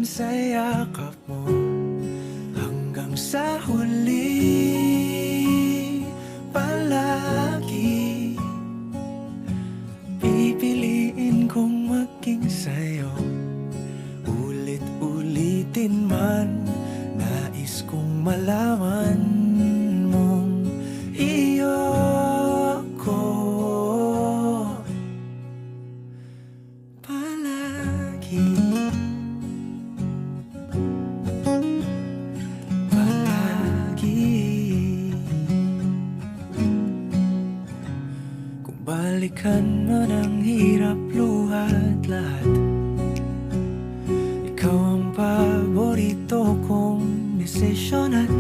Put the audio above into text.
sa yakap mo hanggang sa huli. Palagi pipiliin kong maging sa'yo, ulit-ulitin man. Nais kong malaman mong iyo ko palagi. Kung balikan man ang hirap, luhat lahat, ikaw ang paborito kong desisyon at